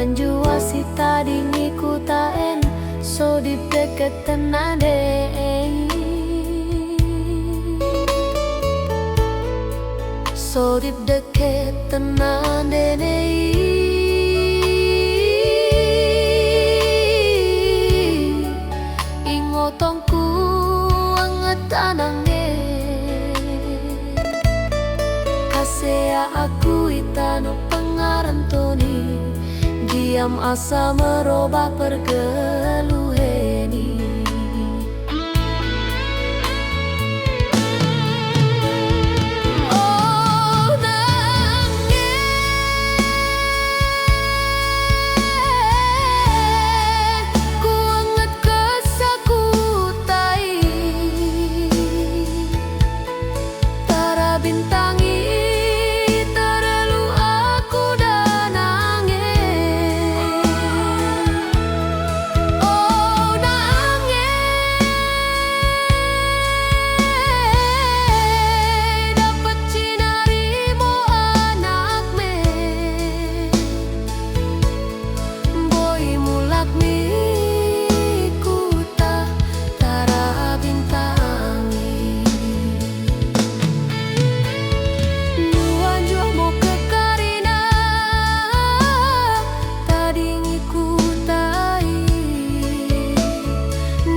Luan jua si tadi ngikutain so di deket tenade. So di deket tenade. Ingotongku anget anange kasea aku itano pengarantoni diam asa merubah pergeluheni. Oh nange ku anget kesakutai tara bintangi terlalu aku danange. Oh nange dapat cinari mo anak me boy mulak mi kuta tara bintangi. Luan jua mo ke Karina tadi ngikutai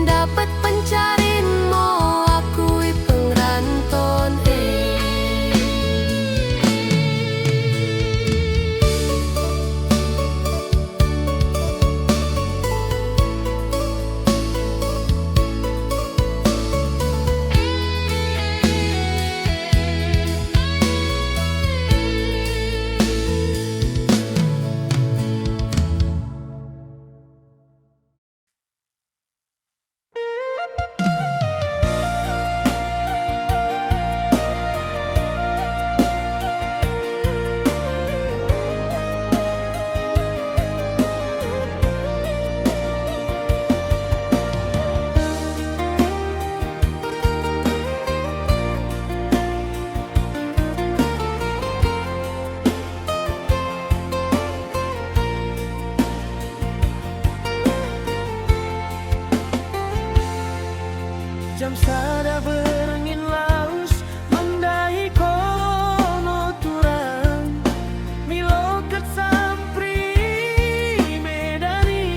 dapat pencarin mo akui pengranton jam sada berangin laus mendahi kono turang miloket sampri medani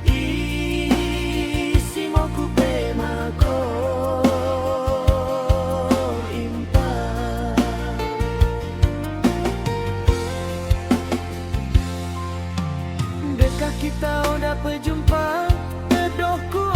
isi moku pemako impa dekat kita udah berjumpa dohku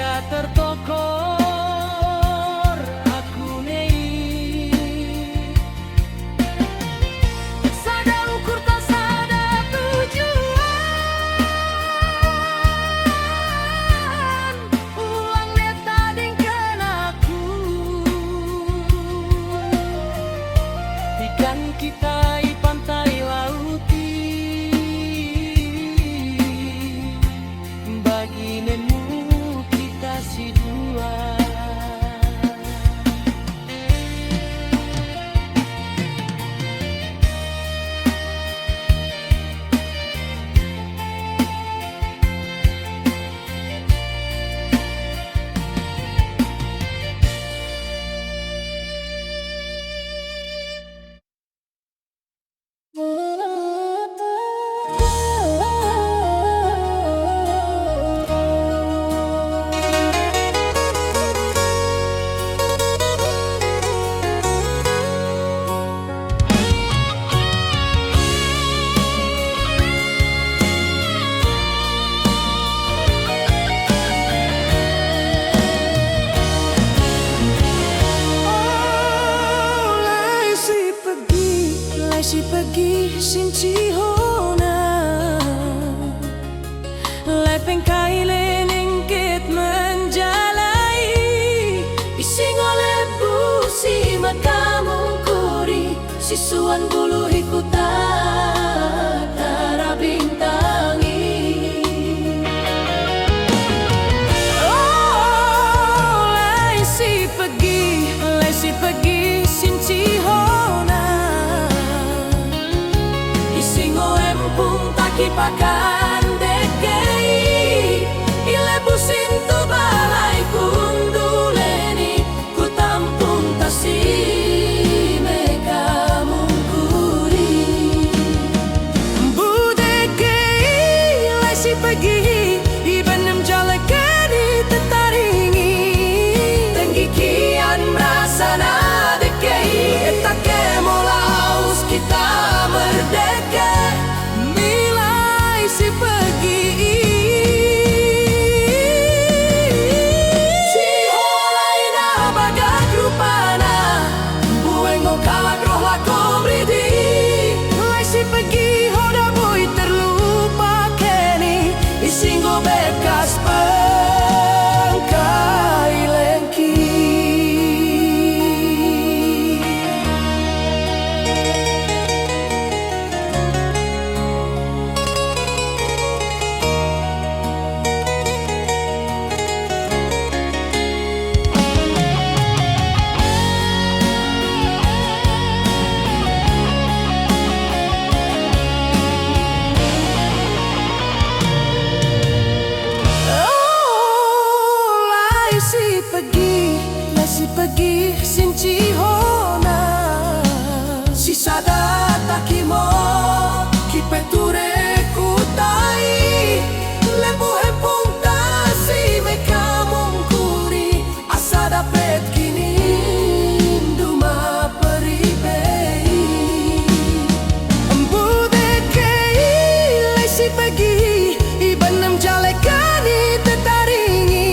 sada tertokor aku nei sada ukur tak sada tujuan ulang neta dingkeun aku ikan kita i pantai lauti bagi nemu kita si dua. Si pergi sinci hona lepeng kaile ningkit menjalai bising oleh busi matamu kuri sisuan bulu ikuta tara bintangi oh lesi pergi sinci hona pakan dekei ile busin tu balai kunduleni ku tampung tasi meka mungkuri budekei ile si pergi ibanem jalekani tetaringi tinggi kian merasa dekei etake molaus kita merdeka si pergi si holai na bagat rupana buengo kalak roh lako bridi lai si pergi hoda boy terlupa keni isinggo bekas pengkai lengki si pergi sinci hona si sada takimo kipeture kutai lebu hempung tasi meka mungkuri asa dapet kini duma peribei embudekei lesi pergi ibanem jalekani tetaringi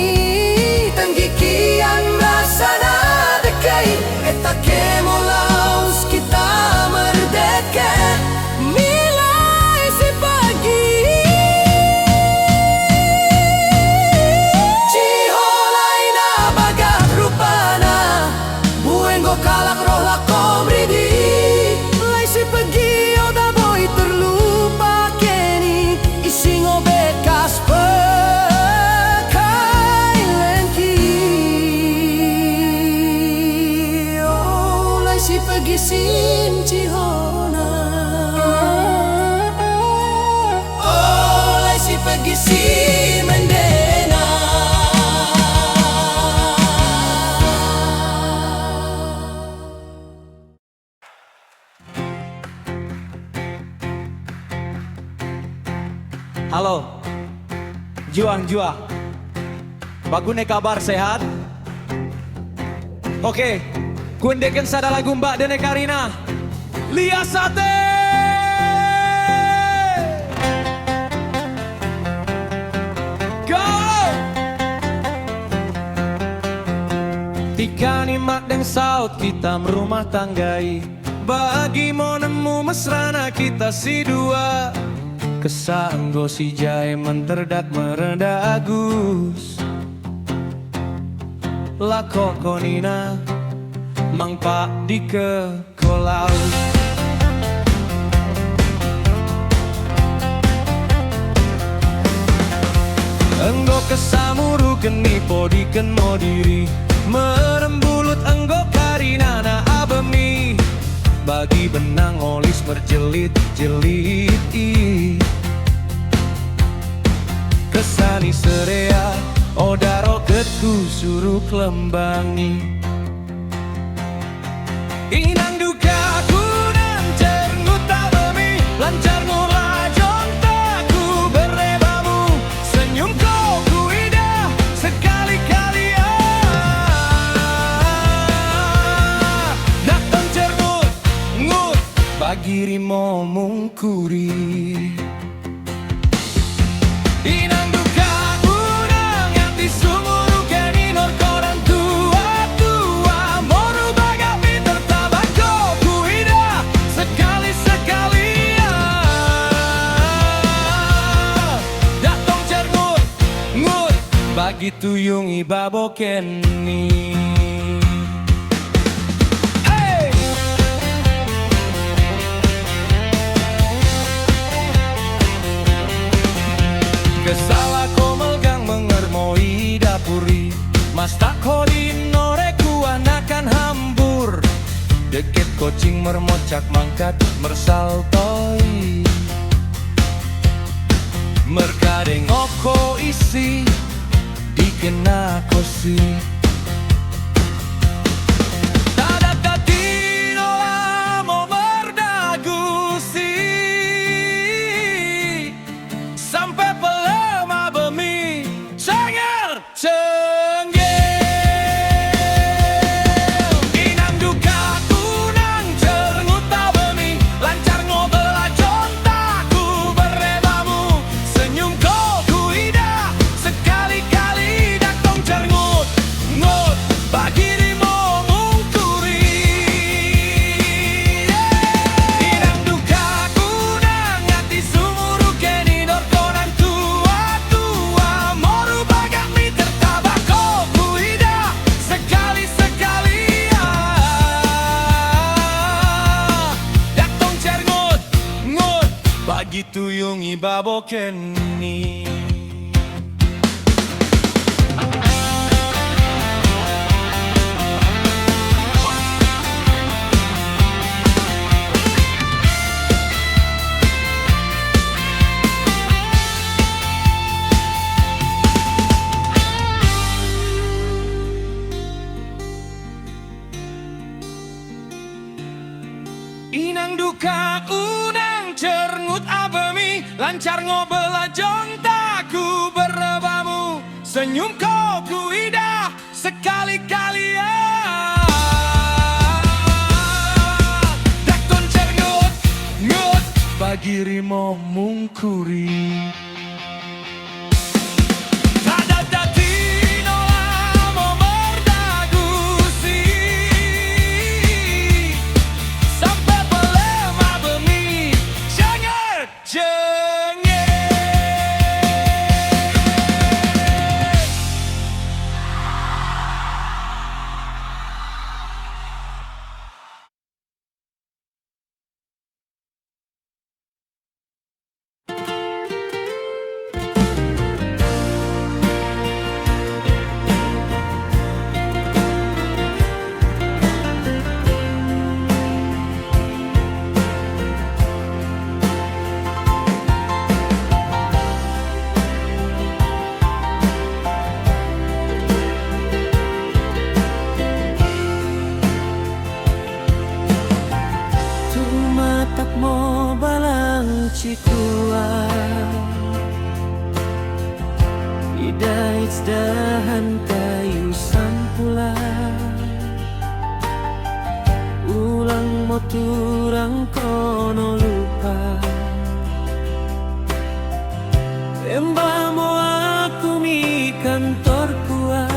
tenggi kian sana dekai etake molaus kita merdeka milai si pagi ciholai na bagat rupana buengo kalak roh lako bridi lai si pergi oda boy terlupa keni isingo bekas si pergi sinci hona oh lai si pergi si mendena halo juang bagune kabar sehat oke. Kundekan sada lagu Mbak Dene Karina Lia Sate. Go! Tika nimak deng saut kita merumah tanggai. Bagi mau nemu mesrana kita si dua. Kesanggo si jai menterdak merendah agus. Lako konina mang pak di ke kolau. Enggo kesamuru geni podiken mo diri. Merembulut enggo karina na abemi. Bagi benang olis berjelit-jelit. Kesani serea odaro ketku suruh kelembangi. Inang duka kunang cengut abemi. Lancar ngolajon taku berebamu. Senyum ku indah sekali-kali. Datang cernut ngut bagi rimo mungkuri. Inang duka kunang yang disumuru keni nor koran tua-tua. Moru bagapi tertabako ku indah sekali-sekali. Datang cernut ngut bagi tuyungi babokeni. Kesala ko melgang mengermoi dapuri. Mas tak kodin noreku anakan hambur. Deket kocing mermocak mangkat mersaltoi. Merkadeng oko isi dikena kosi. Bagi tuyungi babokeni. Inang duka unang cerngut abemi. Lancar ngobela jontaku berebamu. Senyum ku indah sekali-kali. Dakton cerngut ngut bagi rimo mungkuri. Cikua idait dahan kayu sampula. Ulang moturang kono lupa. Embamo aku mi kantor kuat.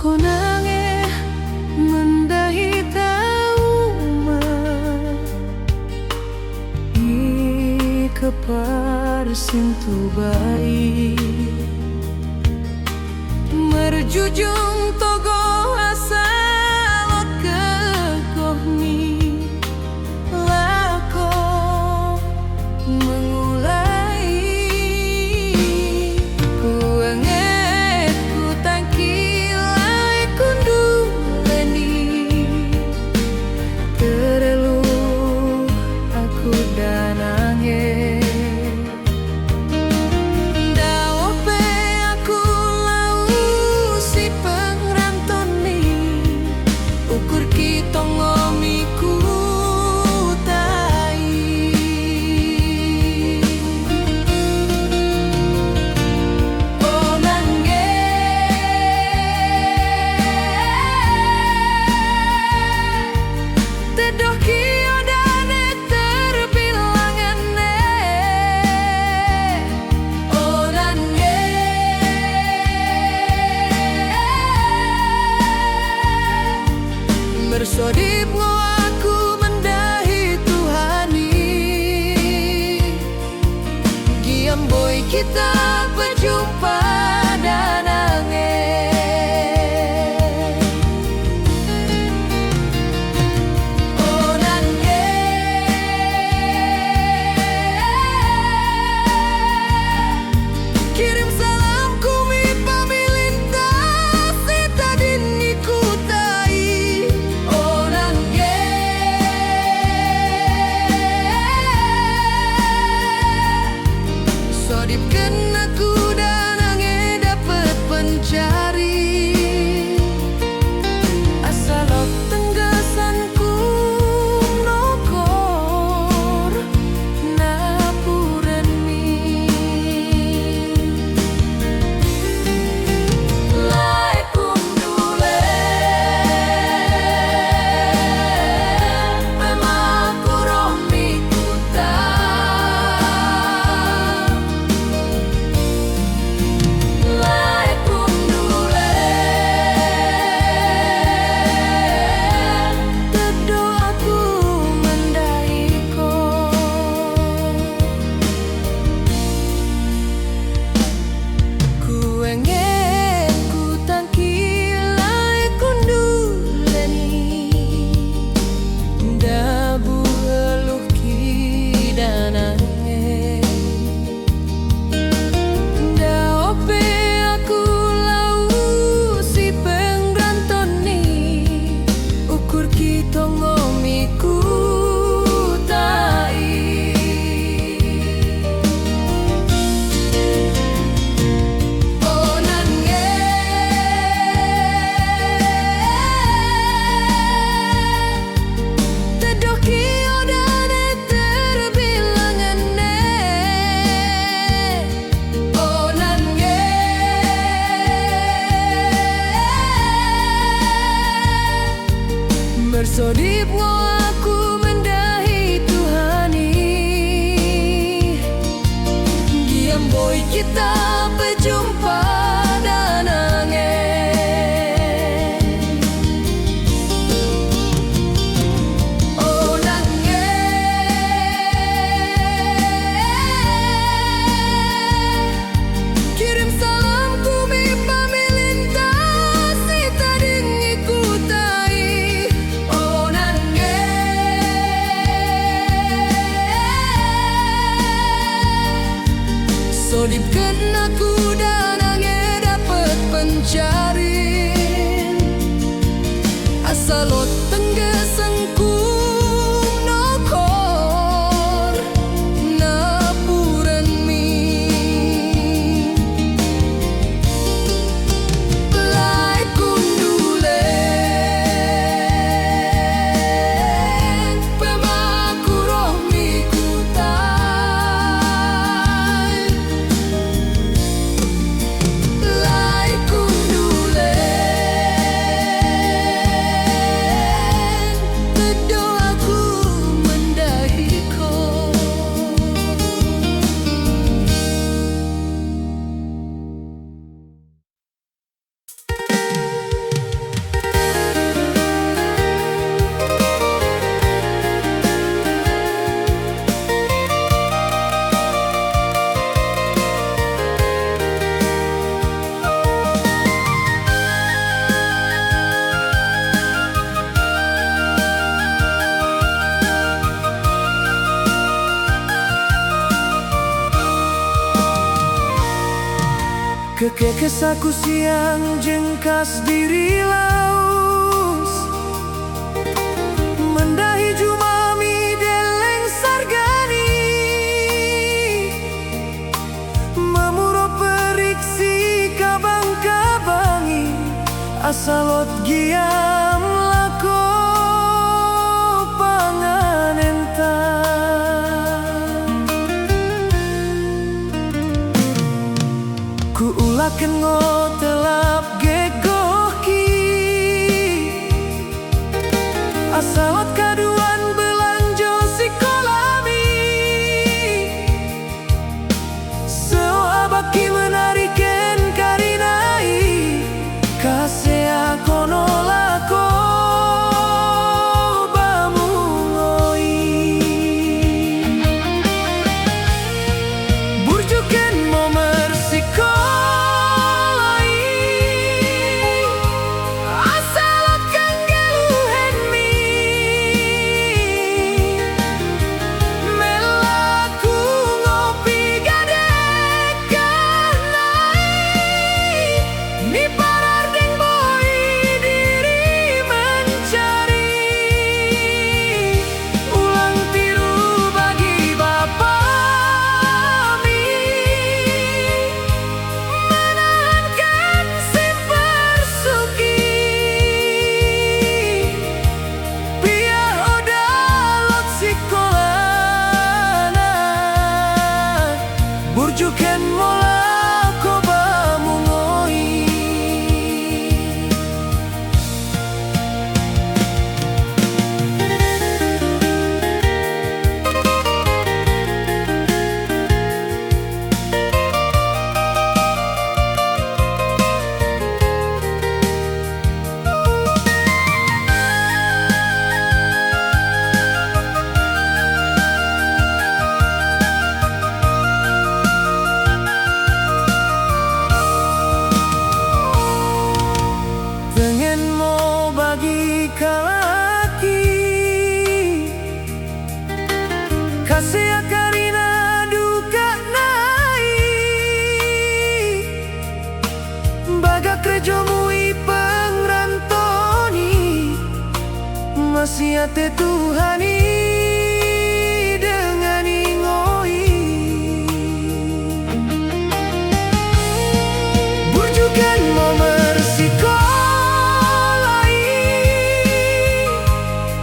konange mendahi tauma I kepar sintu bayi merjujung togo asalot kegohmi lako mengulai kuanget ku tangkilai kunduleni terelu aku danange bersodip aku mendahi Tuhani Giam boy kita berjumpa danange Oh nange kirim salamku mi pamilintas tadin ikutai sodipkan aku danange dapat pencari asalok tenggasanku nokor napuran mi lai kundule pemaku rohmi kuta bersodip aku mendahi Tuhani Giam boy kita berjumpa danange Oh nange kirim salamku mi pamilintas tadin ikutai sodipkan aku danange dapat pencari asalot tenggasangku nokor napuran mi lai kundule pemaku rohmi kuta lai kundule Kekesaku siang jengkas diri laus mendahi jumami deleng sargani memuro periksi kabang-kabangi asalot giam lako panganenta. Ku ulaken ngotelap gegoki asalot kaduan belanjo sikolami seo abaki menariken karinai kasea kono lako bamungoi burjuken momer sikolai asalot kanggeluhen mi melaku ngopi gadekan nai mi parardeng boy diri mencari ulang tiru bagi bapa mi menahankan simper suki biar odalot sikolana burjuken mola koba mungoi. Pengen mau bagi kalaki kasih karina duka nai baga kerja mui pengrantoni masih ate Tuhani dengan ingoi burjukan momer sikolai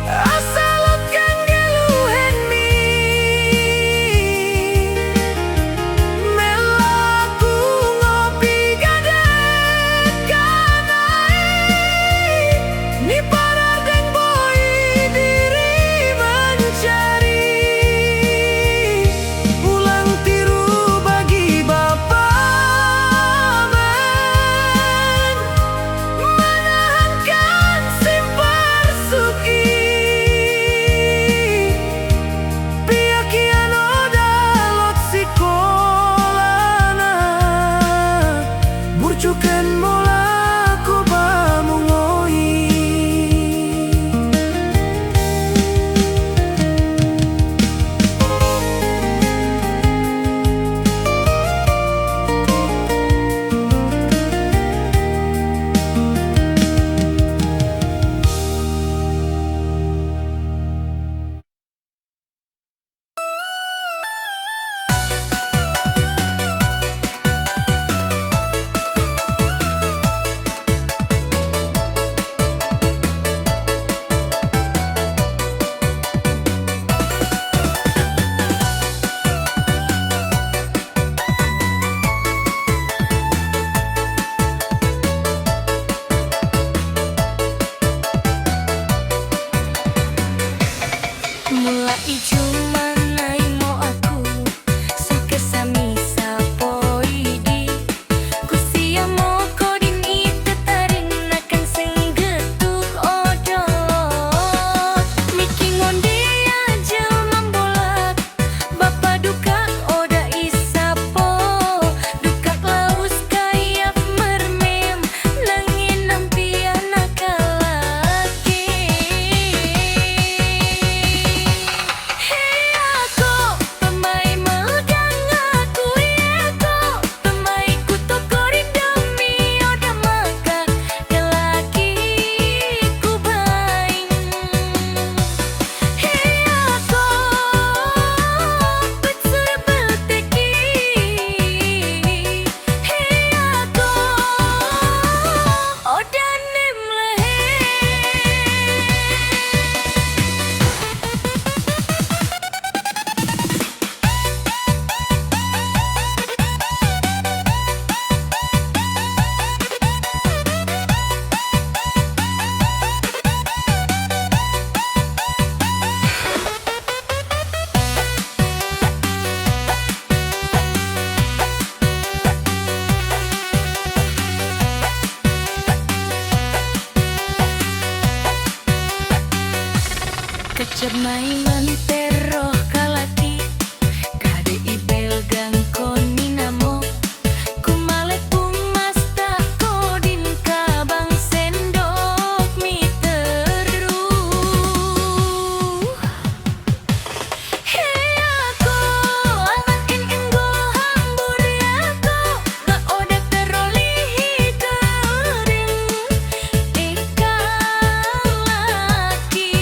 asalot kanggeluhen mi melaku ngopi gadekan nai ni paradeng boy diri Cermai menteroh kalaki Kade ibel gangkoni namo Kumalek pumas takodin kabang sendok mi teruh Hei ako anak in enggo hambur ako Ga odak terolihi kering ikan laki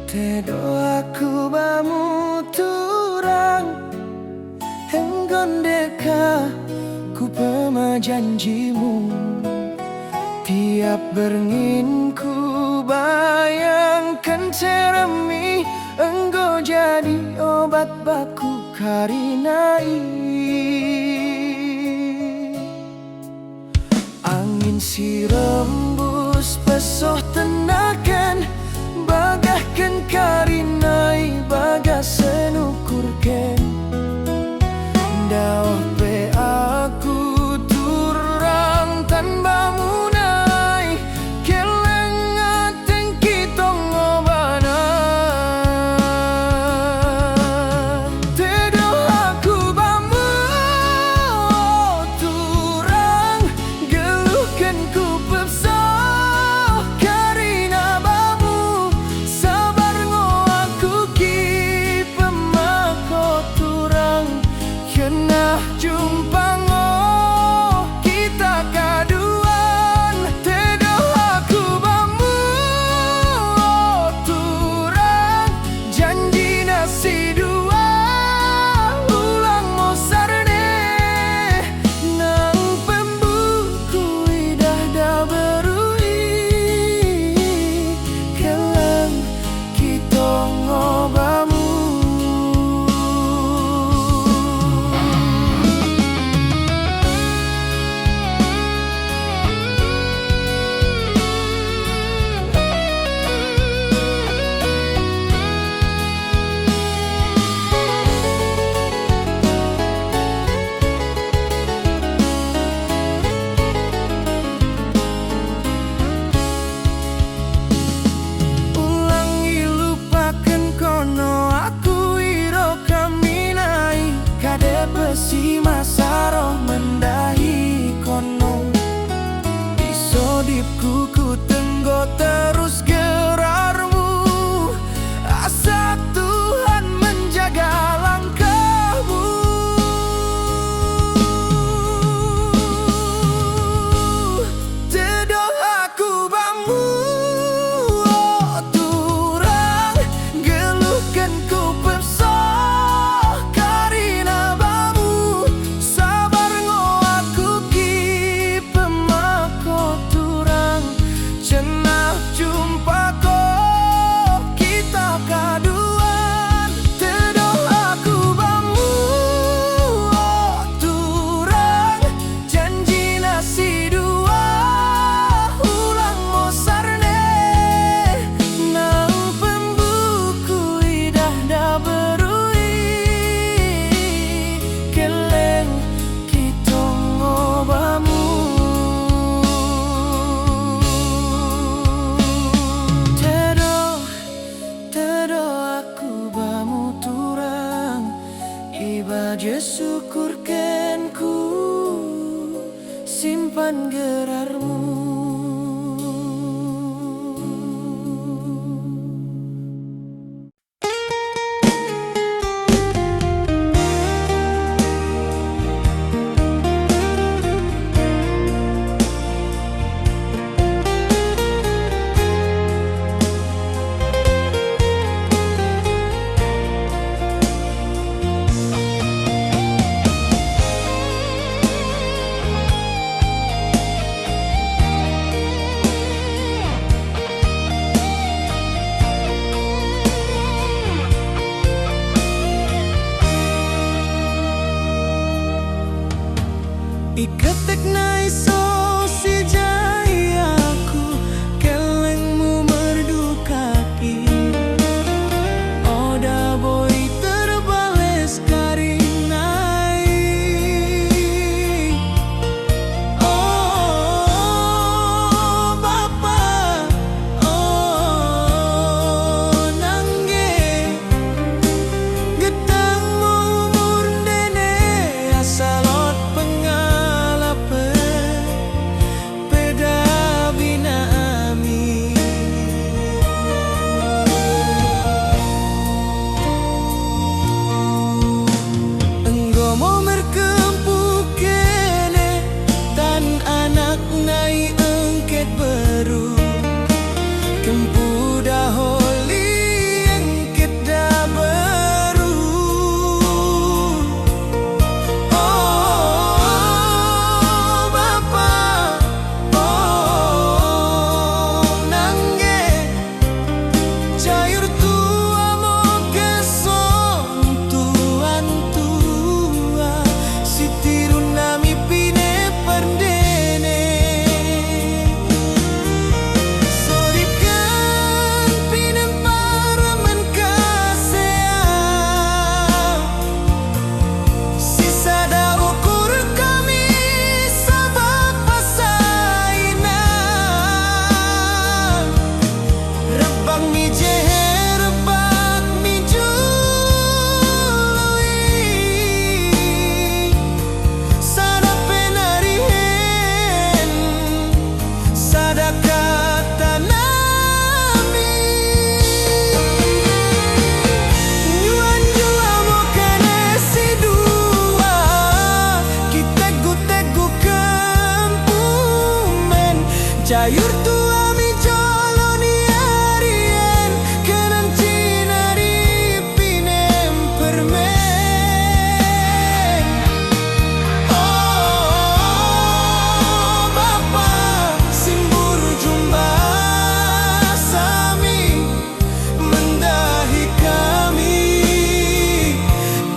Tedo aku bamu turang Enggon deka ku pema janjimu Tiap berngin ku bayangkan ceremi Enggo jadi obat baku karinai Angin si rembus pesoh tenakan Bagahkan karinai bagas senukurken Daoh pe aku turang tanpa munai Kelengat tengki tongobana Tedo aku bamu turang Geluhkan ku pepsoh karina bamu Sabar ngo aku ki pemako turang Kena jumpa ngo kita kaduan Tedo aku bamu turang Janji nasi dua ulang mo sarne Nang pembuku idah dah berui Kelang kita ngobamu Tuan gerarmu. Iketek na iso si jayaku, kelengmu merdukaki. Oda boy terbales karinai. Oh Bapa, oh nangge, getang umur dene asalot Jayur tua mi joloni arien, kenan cinari pinem permen. Oh Bapa simbur jumba sami mendahi kami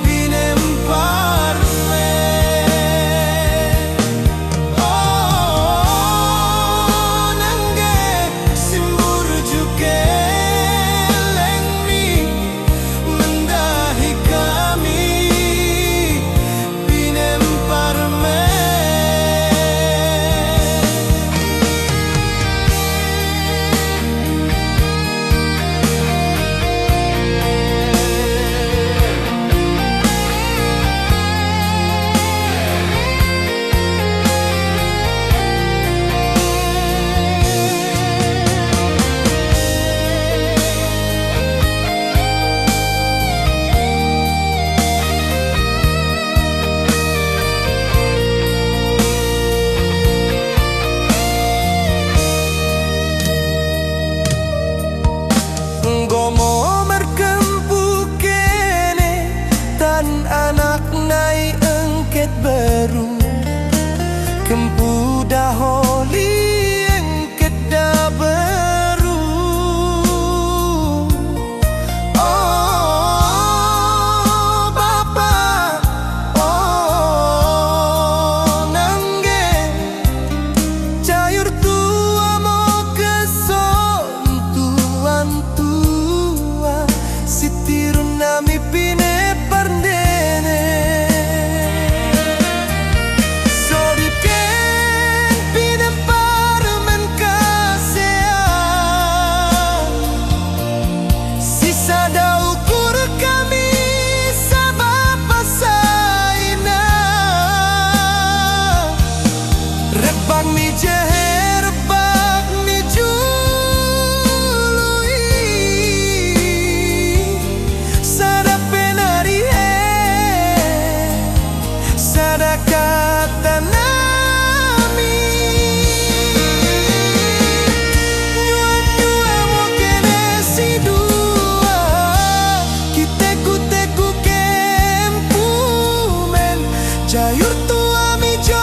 pinem parmen. Oh nangge tanami. Nyua-nyua mo kene si dua, kiteku-teku kempumen, jayur tua mi jo